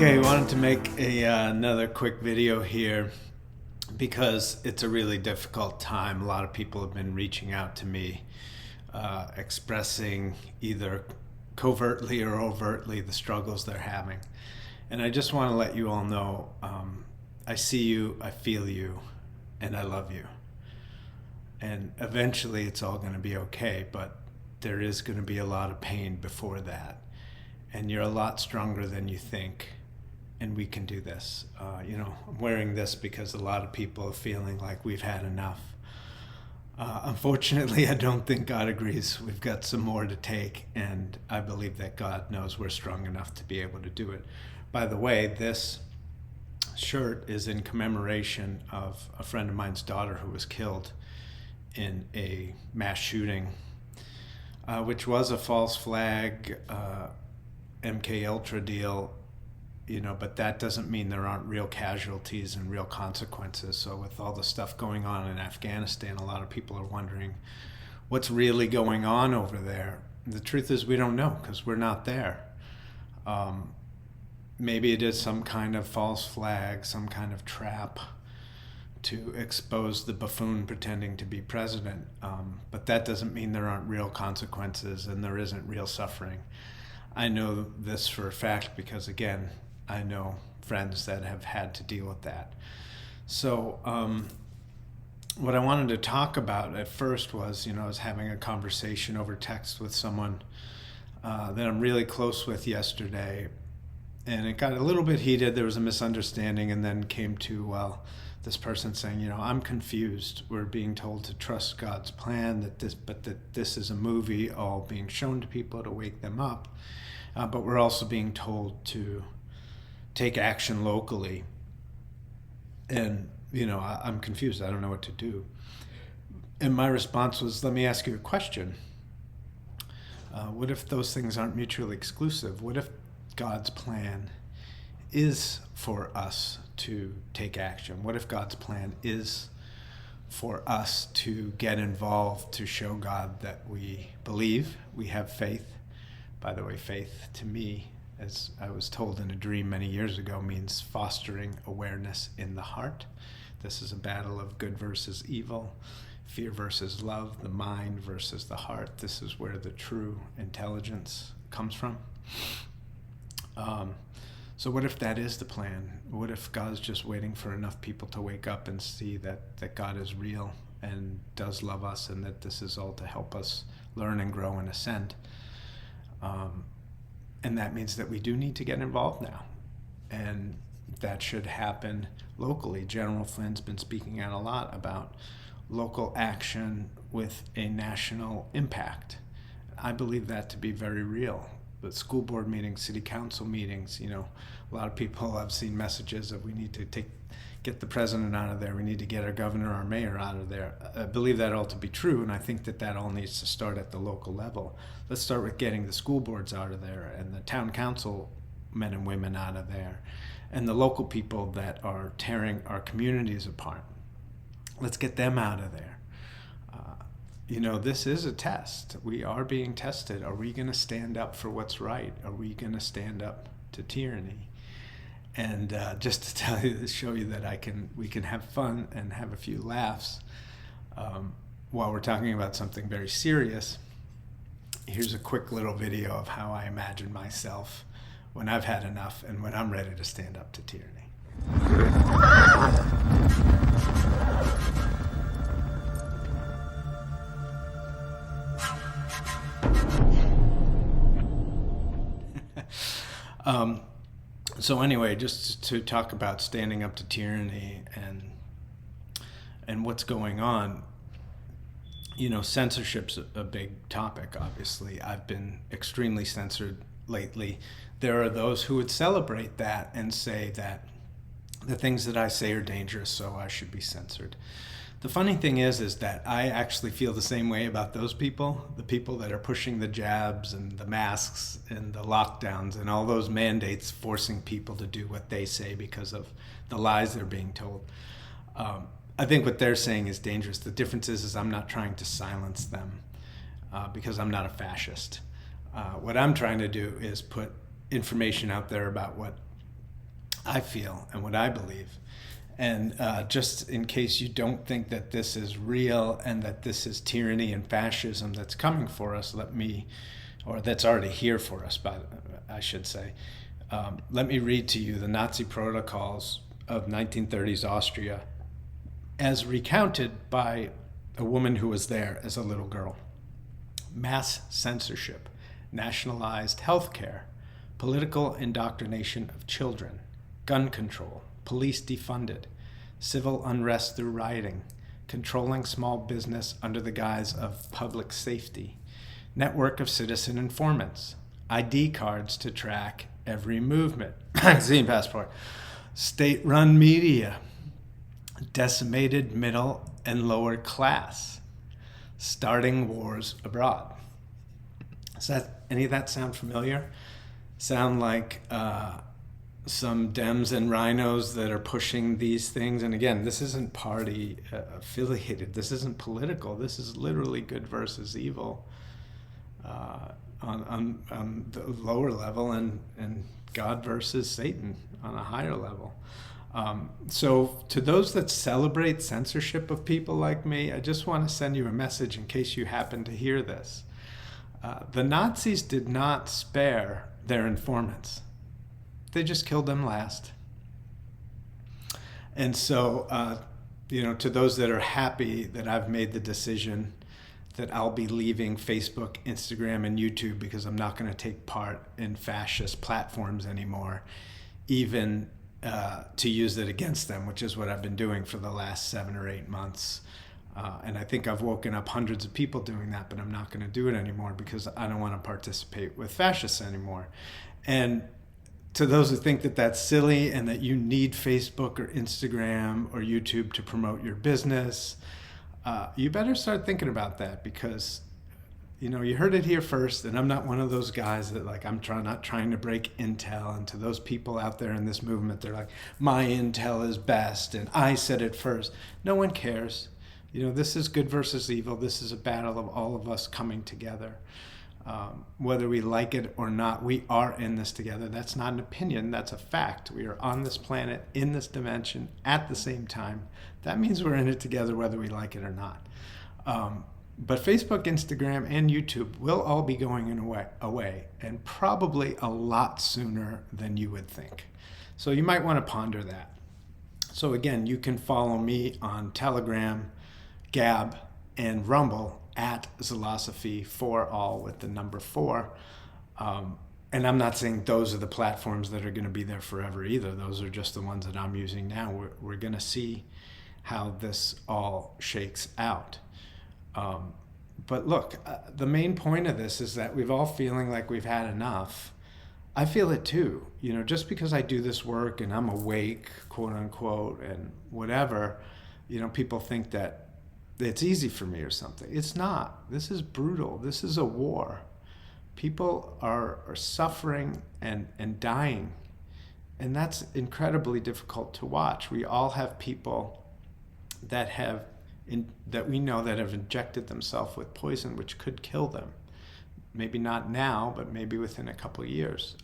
Okay, I wanted to make another quick video here because it's a really difficult time. A lot of people have been reaching out to me, expressing either covertly or overtly the struggles they're having. And I just want to let you all know, I see you, I feel you, and I love you. And eventually it's all going to be okay, but there is going to be a lot of pain before that. And you're a lot stronger than you think. And we can do this. I'm wearing this because a lot of people are feeling like we've had enough. Unfortunately, I don't think God agrees. We've got some more to take, and I believe that God knows we're strong enough to be able to do it. By the way, this shirt is in commemoration of a friend of mine's daughter who was killed in a mass shooting, which was a false flag, MK Ultra deal. But that doesn't mean there aren't real casualties and real consequences. So with all the stuff going on in Afghanistan, a lot of people are wondering what's really going on over there. The truth is we don't know because we're not there. Maybe it is some kind of false flag, some kind of trap to expose the buffoon pretending to be president. But that doesn't mean there aren't real consequences and there isn't real suffering. I know this for a fact because, again, I know friends that have had to deal with that. So what I wanted to talk about at first was, I was having a conversation over text with someone that I'm really close with yesterday, and it got a little bit heated. There was a misunderstanding, and then came to, this person saying, I'm confused. We're being told to trust God's plan, that this is a movie all being shown to people to wake them up, but we're also being told to take action locally. And, I'm confused. I don't know what to do. And my response was, let me ask you a question. What if those things aren't mutually exclusive? What if God's plan is for us to take action? What if God's plan is for us to get involved, to show God that we believe, we have faith? By the way, faith to me, as I was told in a dream many years ago, means fostering awareness in the heart. This is a battle of good versus evil, fear versus love, the mind versus the heart. This is where the true intelligence comes from. So what if that is the plan? What if God's just waiting for enough people to wake up and see that God is real and does love us, and that this is all to help us learn and grow and ascend? And that means that we do need to get involved now. And that should happen locally. General Flynn's been speaking out a lot about local action with a national impact. I believe that to be very real. The school board meetings, city council meetings, a lot of people have seen messages of we need to get the president out of there, we need to get our governor, our mayor out of there. I believe that all to be true, and I think that all needs to start at the local level. Let's start with getting the school boards out of there, and the town council men and women out of there, and the local people that are tearing our communities apart. Let's get them out of there. This is a test. We are being tested. Are we going to stand up for what's right? Are we going to stand up to tyranny? And just to show you that we can have fun and have a few laughs while we're talking about something very serious, here's a quick little video of how I imagine myself when I've had enough and when I'm ready to stand up to tyranny. So anyway, just to talk about standing up to tyranny and what's going on, censorship's a big topic, obviously. I've been extremely censored lately. There are those who would celebrate that and say that the things that I say are dangerous, so I should be censored. The funny thing is that I actually feel the same way about those people, the people that are pushing the jabs and the masks and the lockdowns and all those mandates forcing people to do what they say because of the lies they're being told. I think what they're saying is dangerous. The difference is I'm not trying to silence them because I'm not a fascist. What I'm trying to do is put information out there about what I feel and what I believe. And just in case you don't think that this is real and that this is tyranny and fascism that's coming for us, or that's already here for us, I should say, let me read to you the Nazi protocols of 1930s Austria as recounted by a woman who was there as a little girl. Mass censorship, nationalized health care, political indoctrination of children, gun control, police defunded, civil unrest through rioting, controlling small business under the guise of public safety, network of citizen informants, ID cards to track every movement, vaccine passport, state-run media, decimated middle and lower class, starting wars abroad. Does any of that sound familiar? Sound like some Dems and rhinos that are pushing these things? And again, this isn't party affiliated. This isn't political. This is literally good versus evil on the lower level, and God versus Satan on a higher level. So to those that celebrate censorship of people like me, I just want to send you a message in case you happen to hear this. The Nazis did not spare their informants. They just killed them last. And so, to those that are happy that I've made the decision that I'll be leaving Facebook, Instagram, and YouTube because I'm not going to take part in fascist platforms anymore, even to use it against them, which is what I've been doing for the last 7 or 8 months. And I think I've woken up hundreds of people doing that, but I'm not going to do it anymore because I don't want to participate with fascists anymore. And to those who think that that's silly and that you need Facebook or Instagram or YouTube to promote your business, you better start thinking about that, because you heard it here first, and I'm not one of those guys that not trying to break intel. And to those people out there in this movement, they're like, my intel is best and I said it first. No one cares. This is good versus evil. This is a battle of all of us coming together. Whether we like it or not, we are in this together. That's not an opinion, that's a fact. We are on this planet, in this dimension, at the same time. That means we're in it together whether we like it or not. But Facebook, Instagram, and YouTube will all be going away, and probably a lot sooner than you would think. So you might want to ponder that. So again, you can follow me on Telegram, Gab, and Rumble at Zilosophy, 4 all with the number 4. And I'm not saying those are the platforms that are going to be there forever either. Those are just the ones that I'm using now. We're going to see how this all shakes out. But look, the main point of this is that we've all feeling like we've had enough. I feel it too. Just because I do this work and I'm awake, quote unquote, and whatever, people think that it's easy for me or something. It's not. This is brutal. This is a war. People are suffering and dying. And that's incredibly difficult to watch. We all have people that we know that have injected themselves with poison, which could kill them. Maybe not now, but maybe within a couple of years.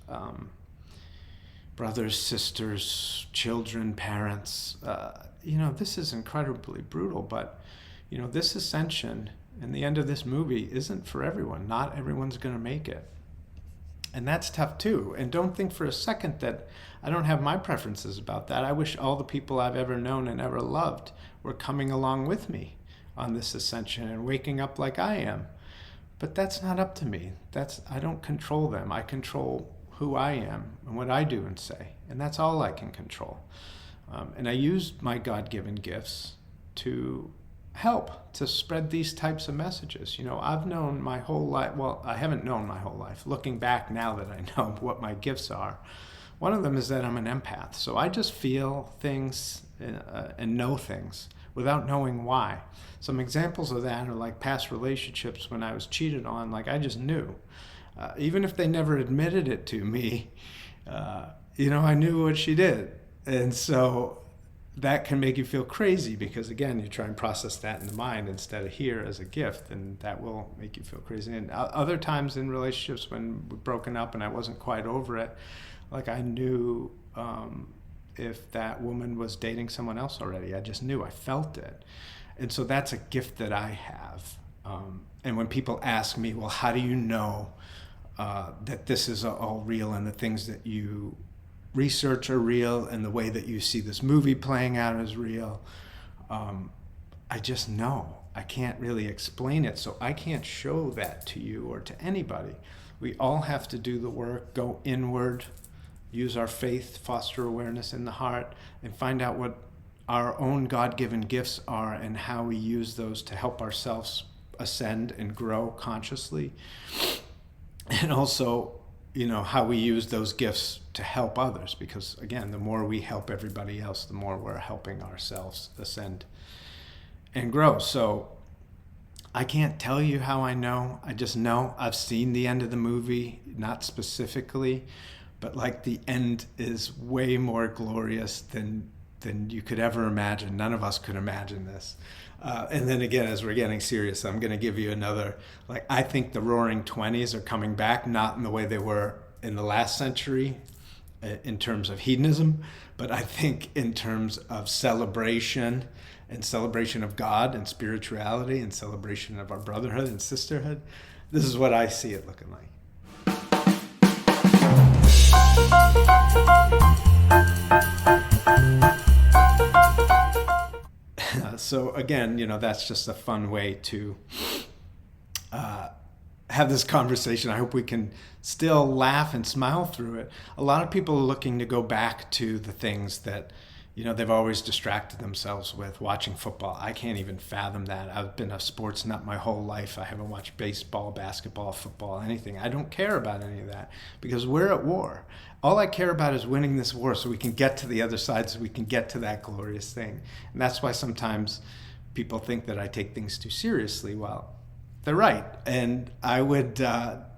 Brothers, sisters, children, parents. This is incredibly brutal, but this ascension and the end of this movie isn't for everyone. Not everyone's going to make it. And that's tough too. And don't think for a second that I don't have my preferences about that. I wish all the people I've ever known and ever loved were coming along with me on this ascension and waking up like I am. But that's not up to me. I don't control them. I control who I am and what I do and say. And that's all I can control. And I use my God-given gifts to help to spread these types of messages. I've known my whole life, well, I haven't known my whole life. Looking back now that I know what my gifts are, one of them is that I'm an empath. So I just feel things and know things without knowing why. Some examples of that are like past relationships when I was cheated on, I just knew. Even if they never admitted it to me, I knew what she did. And so that can make you feel crazy because, again, you try and process that in the mind instead of here as a gift, and that will make you feel crazy. And other times in relationships when we've broken up and I wasn't quite over it, I knew if that woman was dating someone else already. I just knew, I felt it. And so that's a gift that I have. And when people ask me, well, how do you know that this is all real and the things that you research are real and the way that you see this movie playing out is real? I just know. I can't really explain it, so I can't show that to you or to anybody. We all have to do the work, go inward, use our faith, foster awareness in the heart, and find out what our own God-given gifts are and how we use those to help ourselves ascend and grow consciously. And also, how we use those gifts to help others, because again, the more we help everybody else, the more we're helping ourselves ascend and grow. So I can't tell you how I know. I just know. I've seen the end of the movie, not specifically, but like the end is way more glorious than you could ever imagine. None of us could imagine this. And then again, as we're getting serious, I'm going to give you another, I think the Roaring 20s are coming back, not in the way they were in the last century in terms of hedonism, but I think in terms of celebration and celebration of God and spirituality and celebration of our brotherhood and sisterhood. This is what I see it looking like. So again, that's just a fun way to have this conversation. I hope we can still laugh and smile through it. A lot of people are looking to go back to the things that they've always distracted themselves with, watching football. I can't even fathom that. I've been a sports nut my whole life. I haven't watched baseball, basketball, football, anything. I don't care about any of that because we're at war. All I care about is winning this war so we can get to the other side, so we can get to that glorious thing. And that's why sometimes people think that I take things too seriously. Well, they're right. And I would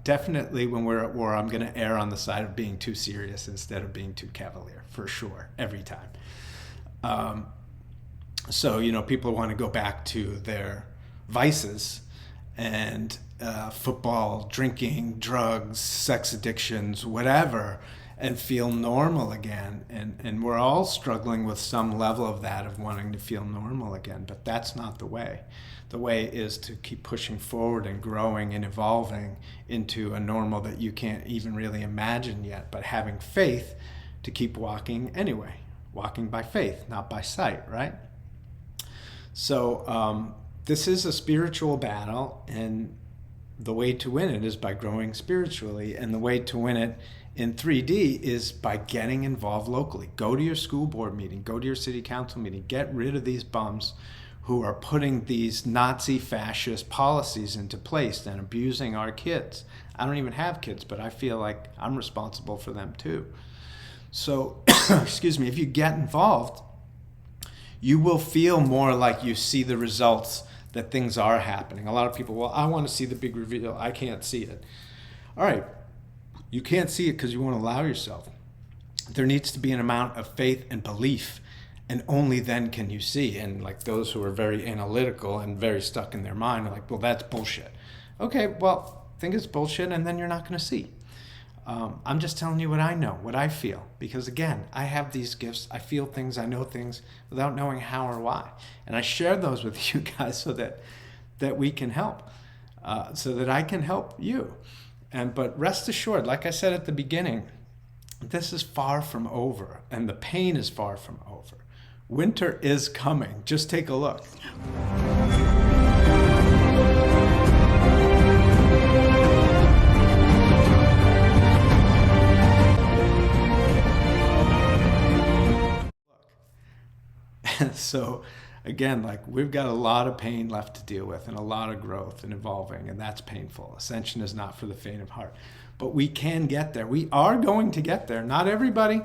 definitely, when we're at war, I'm going to err on the side of being too serious instead of being too cavalier, for sure, every time. So, people want to go back to their vices and football, drinking, drugs, sex addictions, whatever, and feel normal again. And we're all struggling with some level of that, of wanting to feel normal again, but that's not the way. The way is to keep pushing forward and growing and evolving into a normal that you can't even really imagine yet, but having faith to keep walking anyway. Walking by faith, not by sight, right? So this is a spiritual battle, and the way to win it is by growing spiritually, and the way to win it in 3D is by getting involved locally. Go to your school board meeting, go to your city council meeting, get rid of these bums who are putting these Nazi fascist policies into place and abusing our kids. I don't even have kids, but I feel like I'm responsible for them too. So, excuse me, if you get involved, you will feel more like you see the results, that things are happening. A lot of people, well, I want to see the big reveal. I can't see it. All right, you can't see it because you won't allow yourself. There needs to be an amount of faith and belief, and only then can you see. And those who are very analytical and very stuck in their mind are like, well, that's bullshit. Okay, well, think it's bullshit, and then you're not going to see. I'm just telling you what I know, what I feel. Because again, I have these gifts. I feel things, I know things without knowing how or why. And I share those with you guys so that we can help, so that I can help you. But rest assured, like I said at the beginning, this is far from over, and the pain is far from over. Winter is coming. Just take a look. So again, we've got a lot of pain left to deal with and a lot of growth and evolving, and that's painful. Ascension is not for the faint of heart, but we can get there. We are going to get there. Not everybody,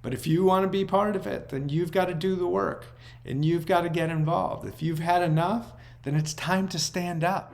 but if you want to be part of it, then you've got to do the work and you've got to get involved. If you've had enough, then it's time to stand up.